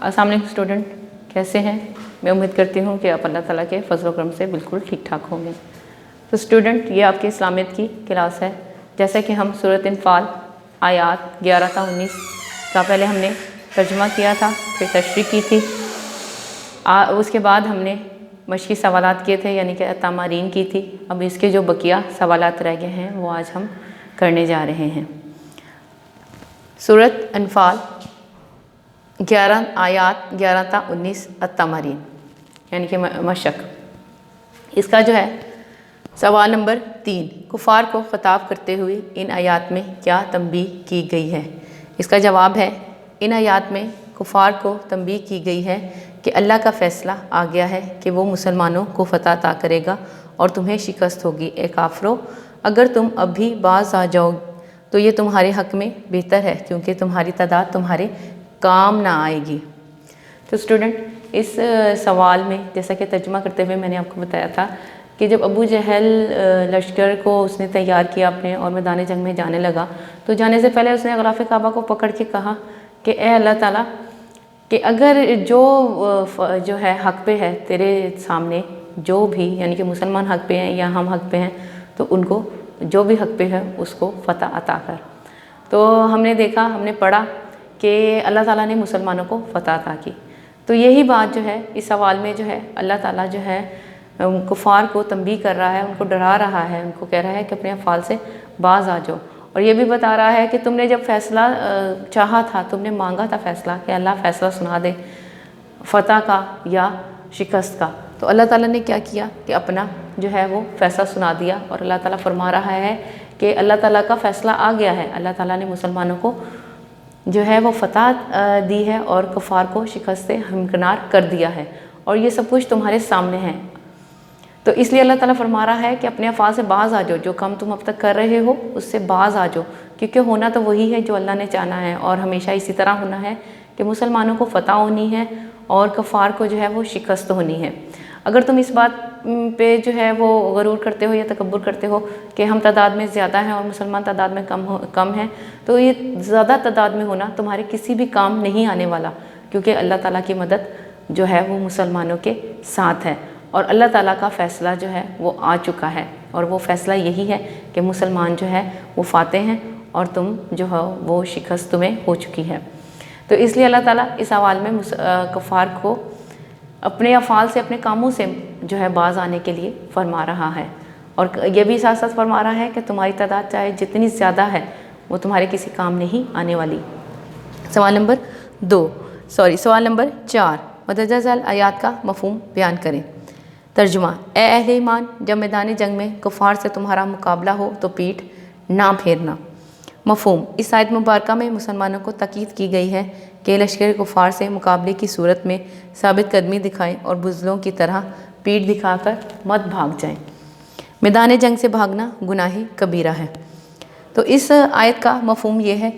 अस्सलाम वालेकुम स्टूडेंट, कैसे हैं? मैं उम्मीद करती हूँ कि आप अल्लाह ताला के फजल व करम से बिल्कुल ठीक ठाक होंगे। तो स्टूडेंट, ये आपकी इस्लामियत की क्लास है। जैसे कि हम सूरत अनफाल आयात 11 था 19 का पहले हमने तर्जुमा किया था, फिर तशरीह की थी। उसके बाद हमने मशकी सवालात किए थे, यानी कि तमारीन की थी। अब इसके जो बकिया सवालात रह गए हैं वो आज हम करने जा रहे हैं। सूरत अनफाल 11 आयात 11 था 19 तमारीन यानी कि मशक। इसका जो है सवाल नंबर 3, कुफार को ख़िताब करते हुए इन आयात में क्या तंबीह की गई है। इसका जवाब है, इन आयात में कुफार को तंबीह की गई है कि अल्लाह का फ़ैसला आ गया है कि वो मुसलमानों को फ़तह अता करेगा और तुम्हें शिकस्त होगी। ए काफिरों, अगर तुम अब भी बाज आ जाओ तो ये तुम्हारे हक़ में बेहतर है, क्योंकि तुम्हारी तादाद तुम्हारे काम ना आएगी। तो स्टूडेंट, इस सवाल में जैसा कि तर्जुमा करते हुए मैंने आपको बताया था कि जब अबू जहल लश्कर को उसने तैयार किया अपने और मैदान जंग में जाने लगा, तो जाने से पहले उसने ग़िलाफ़ काबा को पकड़ के कहा कि ए अल्लाह ताला, कि अगर जो है हक़ पे है तेरे सामने, जो भी यानी कि मुसलमान हक़ पे हैं या हम हक़ पे हैं, तो उनको जो भी हक़ पे है उसको फ़तह अता कर। तो हमने देखा, हमने पढ़ा कि अल्लाह ताला ने मुसलमानों को फ़तह अता की। तो यही बात जो है इस सवाल में जो है अल्लाह ताला जो है कुफ़ार को तंबीह कर रहा है, उनको डरा रहा है, उनको कह रहा है कि अपने अफ़ाल से बाज आ जाओ। और ये भी बता रहा है कि तुमने जब फ़ैसला चाहा था, तुमने मांगा था फ़ैसला कि अल्लाह फ़ैसला सुना दे फ़तह का या शिकस्त का, तो अल्लाह ताला ने क्या किया कि अपना जो है वो फ़ैसला सुना दिया। और अल्लाह ताला फरमा रहा है कि अल्लाह ताला का फ़ैसला आ गया है, अल्लाह ताला ने मुसलमानों को जो है वो फ़तह दी है और कुफ़ार को शिकस्त से हमकिनार कर दिया है, और ये सब कुछ तुम्हारे सामने है। तो इसलिए अल्लाह ताला फरमा रहा है कि अपने अफ़ाल से बाज़ आ जाओ, जो काम तुम अब तक कर रहे हो उससे बाज़ आ जाओ, क्योंकि होना तो वही है जो अल्लाह ने चाहा है, और हमेशा इसी तरह होना है कि मुसलमानों को फ़तह होनी है और कुफ़ार को जो है वो शिकस्त होनी है। अगर तुम इस बात पे जो है वो गरूर करते हो या तकब्बुर करते हो कि हम तादाद में ज़्यादा हैं और मुसलमान तादाद में कम हैं, तो ये ज़्यादा तादाद में होना तुम्हारे किसी भी काम नहीं आने वाला, क्योंकि अल्लाह ताला की मदद जो है वो मुसलमानों के साथ है और अल्लाह ताला का फ़ैसला जो है वो आ चुका है। और वो फ़ैसला यही है कि मुसलमान जो है वो फ़ातेह हैं और तुम जो है वो शिकस्त तुम्हें हो चुकी है। तो इसलिए अल्लाह ताला इस सवाल में कुफ़ार को अपने अफ़ाल से, अपने कामों से जो है बाज़ आने के लिए फरमा रहा है, और ये भी साथ साथ फरमा रहा है कि तुम्हारी तादाद चाहे जितनी ज़्यादा है वो तुम्हारे किसी काम नहीं आने वाली। सवाल नंबर 4, मदरजा आयात का मफ़हूम बयान करें। तर्जुमा, ए अहले ईमान, जब मैदान जंग में कुफ़ार से तुम्हारा मुकाबला हो तो पीठ ना फेरना। मफ़हूम, इस आयत मुबारका में मुसलमानों को ताकीद की गई है कि लश्कर कुफ़ार से मुकाबले की सूरत में साबित कदमी दिखाएं और बुज़लों की तरह पीठ दिखाकर मत भाग जाएं। मैदान जंग से भागना गुनाह कबीरा है। तो इस आयत का मफ़हूम ये है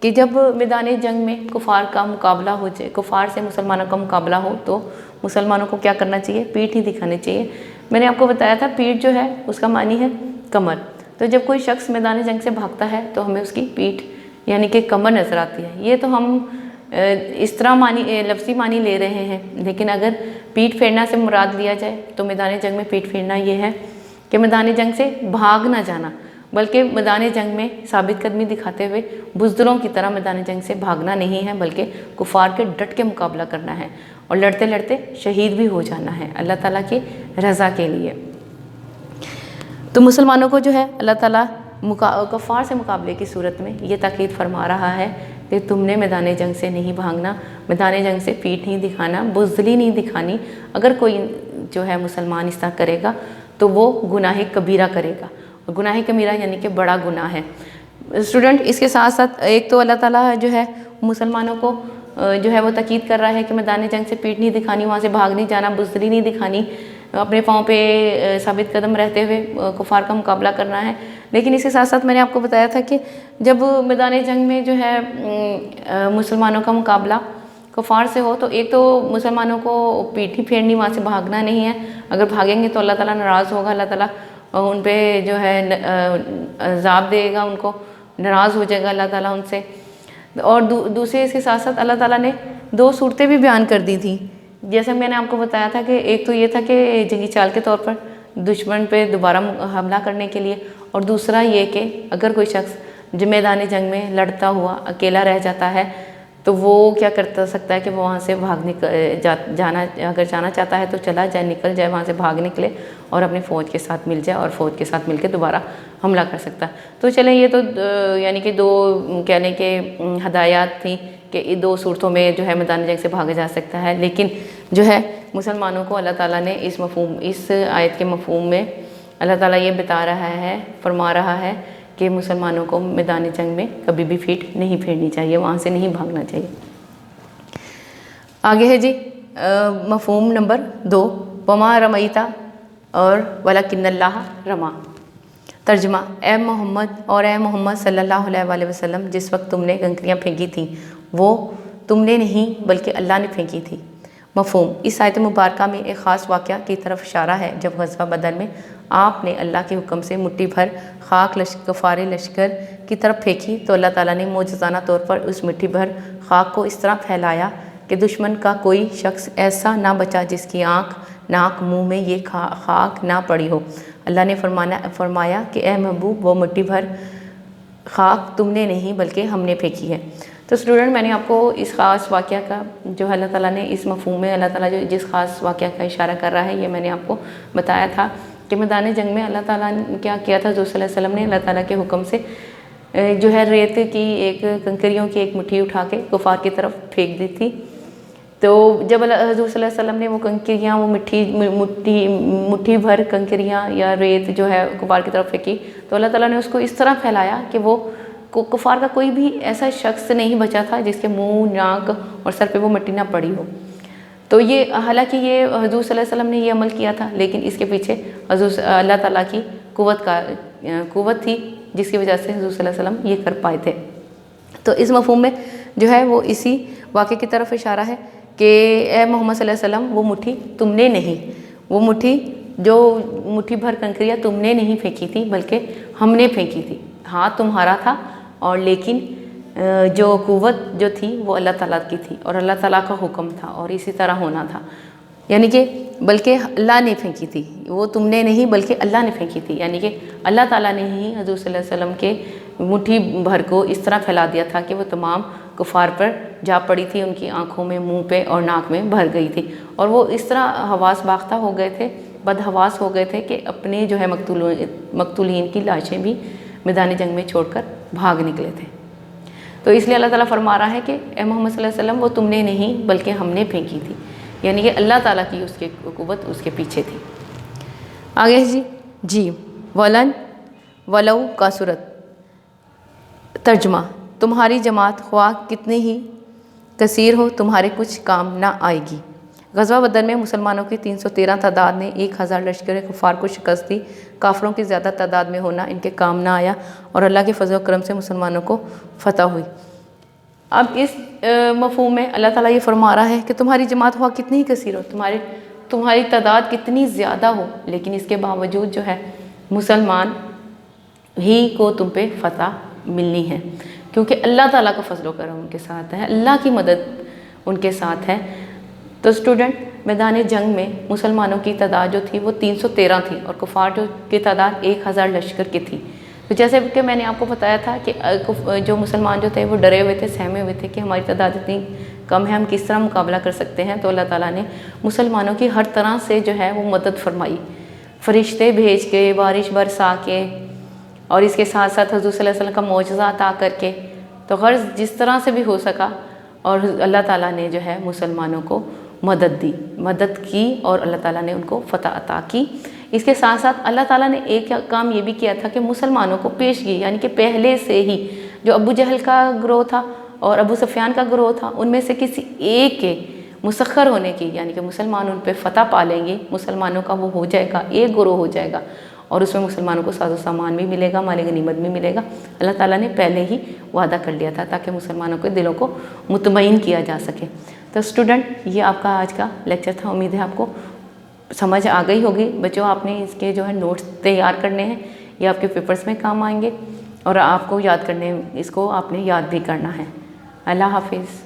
कि जब मैदान जंग में कुफ़ार का मुकाबला हो जाए, कुफ़ार से मुसलमानों का मुकाबला हो, तो मुसलमानों को क्या करना चाहिए? पीठ ही दिखानी चाहिए। मैंने आपको बताया था पीठ जो है उसका मानी है कमर। तो जब कोई शख्स मैदान जंग से भागता है तो हमें उसकी पीठ यानी कि कमर नज़र आती है। ये तो हम इस तरह लफ्ज़ी मानी ले रहे हैं, लेकिन अगर पीठ फेरना से मुराद लिया जाए तो मैदान जंग में पीठ फेरना ये है कि मैदान जंग से भाग ना जाना, बल्कि मैदान जंग में साबित कदमी दिखाते हुए बुज़दिलों की तरह मैदान जंग से भागना नहीं है, बल्कि कुफ़ार के डट के मुकाबला करना है और लड़ते लड़ते शहीद भी हो जाना है अल्लाह ताला की रज़ा के लिए। तो मुसलमानों को जो है अल्लाह ताला कुफ़ार से मुकाबले की सूरत में ये ताकीद फरमा रहा है कि तुमने मैदान जंग से नहीं भागना, मैदान जंग से पीठ नहीं दिखाना, बुज़दिली नहीं दिखानी। अगर कोई जो है मुसलमान इस तरह करेगा तो वो गुनाह कबीरा करेगा, और गुनाह कबीरा यानी कि बड़ा गुनाह है। स्टूडेंट, इसके साथ साथ एक तो अल्लाह ताला जो है मुसलमानों को जो है वो ताकीद कर रहा है कि मैदान जंग से पीठ नहीं दिखानी, वहाँ से भाग नहीं जाना, बुज़दिली नहीं दिखानी, अपने पाँव पे साबित कदम रहते हुए कुफ़ार का मुकाबला करना है। लेकिन इसके साथ साथ मैंने आपको बताया था कि जब मैदान जंग में जो है मुसलमानों का मुकाबला कुफ़ार से हो, तो एक तो मुसलमानों को पीठ ही फेरनी, वहाँ से भागना नहीं है। अगर भागेंगे तो अल्लाह ताला नाराज़ होगा, अल्लाह ताला उन पे जो है अज़ाब देगा, उनको नाराज़ हो जाएगा अल्लाह ताला उनसे। और दूसरे इसके साथ साथ अल्लाह ताला ने دو صورتیں بھی بیان کر دی تھیں. جیسے میں نے آپ کو بتایا تھا کہ ایک تو یہ تھا کہ جنگی چال کے طور پر دشمن پہ دوبارہ حملہ کرنے کے لیے، اور دوسرا یہ کہ اگر کوئی شخص میدان جنگ میں لڑتا ہوا اکیلا رہ جاتا ہے تو وہ کیا کر سکتا ہے کہ وہ وہاں سے جانا اگر جانا چاہتا ہے تو چلا جائے، نکل جائے، وہاں سے بھاگ نکلے اور اپنی فوج کے ساتھ مل جائے اور فوج کے ساتھ مل کے دوبارہ حملہ کر سکتا ہے. تو چلیں یہ تو یعنی کہ دو کہہ لیں کہ ہدایات تھیں کہ دو صورتوں میں جو ہے میدان جنگ سے بھاگا جا سکتا ہے. لیکن جو ہے مسلمانوں کو اللہ تعالیٰ نے اس آیت کے مفہوم میں اللہ تعالیٰ یہ بتا رہا ہے، فرما رہا ہے کہ مسلمانوں کو میدان جنگ میں کبھی بھی پیٹھ نہیں پھیرنی چاہیے، وہاں سے نہیں بھاگنا چاہیے. آگے ہے جی مفہوم نمبر 2، وما رمیتا اور ولکن اللہ رما. ترجمہ: اے محمد صلی اللہ علیہ وآلہ وسلم، جس وقت تم نے کنکریاں پھینکی تھیں وہ تم نے نہیں بلکہ اللہ نے پھینکی تھی. مفہوم: اس آیت مبارکہ میں ایک خاص واقعہ کی طرف اشارہ ہے. جب غزوہ بدر میں آپ نے اللہ کے حکم سے مٹھی بھر خاک کفار لشکر کی طرف پھینکی تو اللہ تعالیٰ نے معجزانہ طور پر اس مٹھی بھر خاک کو اس طرح پھیلایا کہ دشمن کا کوئی شخص ایسا نہ بچا جس کی آنکھ، ناک، منہ میں یہ خاک نہ پڑی ہو. اللہ نے فرمایا کہ اے محبوب، وہ مٹھی بھر خاک تم نے نہیں بلکہ ہم نے پھینکی ہے. تو اسٹوڈنٹ، میں نے آپ کو اس خاص واقعہ کا جو اللہ تعالیٰ نے اس مفہوم میں اللہ تعالیٰ جو جس خاص واقعہ کا اشارہ کر رہا ہے یہ میں نے آپ کو بتایا تھا کہ میدان جنگ میں اللہ تعالیٰ نے کیا کیا تھا. حضور صلی اللہ علیہ وسلم نے اللہ تعالیٰ کے حکم سے جو ہے ریت کی ایک کنکریوں کی ایک مٹھی اٹھا کے کفار کی طرف پھینک دی تھی. تو جب حضور صلی اللہ علیہ وسلم نے وہ کنکریاں، وہ مٹھی بھر کنکریاں یا ریت جو ہے کفار کی طرف پھینکی تو اللہ تعالیٰ نے اس کو اس طرح پھیلایا کہ وہ کفار کا کوئی بھی ایسا شخص نہیں بچا تھا جس کے منہ، ناک اور سر پہ وہ مٹی نہ پڑی ہو. تو یہ حالانکہ یہ حضور صلی اللہ علیہ وسلم نے یہ عمل کیا تھا، لیکن اس کے پیچھے اللہ تعالیٰ کی قوت تھی جس کی وجہ سے حضور صلی اللہ علیہ وسلم یہ کر پائے تھے. تو اس مفہوم میں جو ہے وہ اسی واقعے کی طرف اشارہ ہے کہ اے محمد صلی اللہ علیہ وسلم، وہ مٹھی تم نے نہیں، وہ مٹھی بھر کنکریاں تم نے نہیں پھینکی تھی بلکہ ہم نے پھینکی تھی. ہاتھ تمہارا تھا اور لیکن جو قوت جو تھی وہ اللہ تعالیٰ کی تھی اور اللہ تعالیٰ کا حکم تھا اور اسی طرح ہونا تھا. یعنی کہ بلکہ اللہ نے پھینکی تھی، وہ تم نے نہیں بلکہ اللہ نے پھینکی تھی. یعنی کہ اللہ تعالیٰ نے ہی حضور صلی اللہ علیہ وسلم کے مٹھی بھر کو اس طرح پھیلا دیا تھا کہ وہ تمام کفار پر جا پڑی تھی، ان کی آنکھوں میں، منہ پہ اور ناک میں بھر گئی تھی اور وہ اس طرح حواس باختہ ہو گئے تھے، بدحواس ہو گئے تھے کہ اپنے جو ہے مقتولین کی لاشیں بھی میدان جنگ میں چھوڑ کر بھاگ نکلے تھے. تو اس لیے اللہ تعالیٰ فرما رہا ہے کہ اے محمد صلی اللہ علیہ وسلم، وہ تم نے نہیں بلکہ ہم نے پھینکی تھی. یعنی کہ اللہ تعالیٰ کی اس کی قوت اس کے پیچھے تھی. آگے جی ولن ولو کا صورت. ترجمہ: تمہاری جماعت خواہ کتنی ہی کثیر ہو تمہارے کچھ کام نہ آئے گی. غزوہ بدر میں مسلمانوں کی 313 تعداد نے 1000 لشکر کفار کو شکست دی. کافروں کی زیادہ تعداد میں ہونا ان کے کام نہ آیا اور اللہ کے فضل و کرم سے مسلمانوں کو فتح ہوئی. اب اس مفہوم میں اللہ تعالیٰ یہ فرما رہا ہے کہ تمہاری جماعت خواہ کتنی ہی کثیر ہو، تمہاری تعداد کتنی زیادہ ہو، لیکن اس کے باوجود جو ہے مسلمان ہی کو تم پہ فتح ملنی ہے، کیونکہ اللہ تعالیٰ کا فضل و کرم ان کے ساتھ ہے، اللہ کی مدد ان کے ساتھ ہے. تو اسٹوڈنٹ، میدان جنگ میں مسلمانوں کی تعداد جو تھی وہ 313 تھی اور کفار کی تعداد 1000 لشکر کی تھی. تو جیسے کہ میں نے آپ کو بتایا تھا کہ جو مسلمان جو تھے وہ ڈرے ہوئے تھے، سہمے ہوئے تھے کہ ہماری تعداد اتنی کم ہے، ہم کس طرح مقابلہ کر سکتے ہیں. تو اللہ تعالیٰ نے مسلمانوں کی ہر طرح سے جو ہے وہ مدد فرمائی، فرشتے بھیج کے، بارش برسا کے، اور اس کے ساتھ ساتھ حضور صلی اللہ علیہ وسلم کا معجزہ عطا کر کے. تو غرض جس طرح سے بھی ہو سکا اور اللہ تعالیٰ نے جو ہے مسلمانوں کو مدد کی اور اللہ تعالیٰ نے ان کو فتح عطا کی. اس کے ساتھ ساتھ اللہ تعالیٰ نے ایک کام یہ بھی کیا تھا کہ مسلمانوں کو پیشگی، یعنی کہ پہلے سے ہی جو ابو جہل کا گروہ تھا اور ابو سفیان کا گروہ تھا، ان میں سے کسی ایک کے مسخر ہونے کی، یعنی کہ مسلمان ان پہ فتح پا لیں گے، مسلمانوں کا وہ ہو جائے گا، ایک گروہ ہو جائے گا اور اس میں مسلمانوں کو ساز و سامان بھی ملے گا، مال غنیمت بھی ملے گا. اللہ تعالیٰ نے پہلے ہی وعدہ کر لیا تھا تاکہ مسلمانوں کے دلوں کو مطمئن کیا جا سکے. تو اسٹوڈنٹ، یہ آپ کا آج کا لیکچر تھا. امید ہے آپ کو سمجھ آ گئی ہوگی. بچوں، آپ نے اس کے جو ہے نوٹس تیار کرنے ہیں، یہ آپ کے پیپرز میں کام آئیں گے اور آپ کو یاد کرنے، اس کو آپ نے یاد بھی کرنا ہے. اللہ حافظ.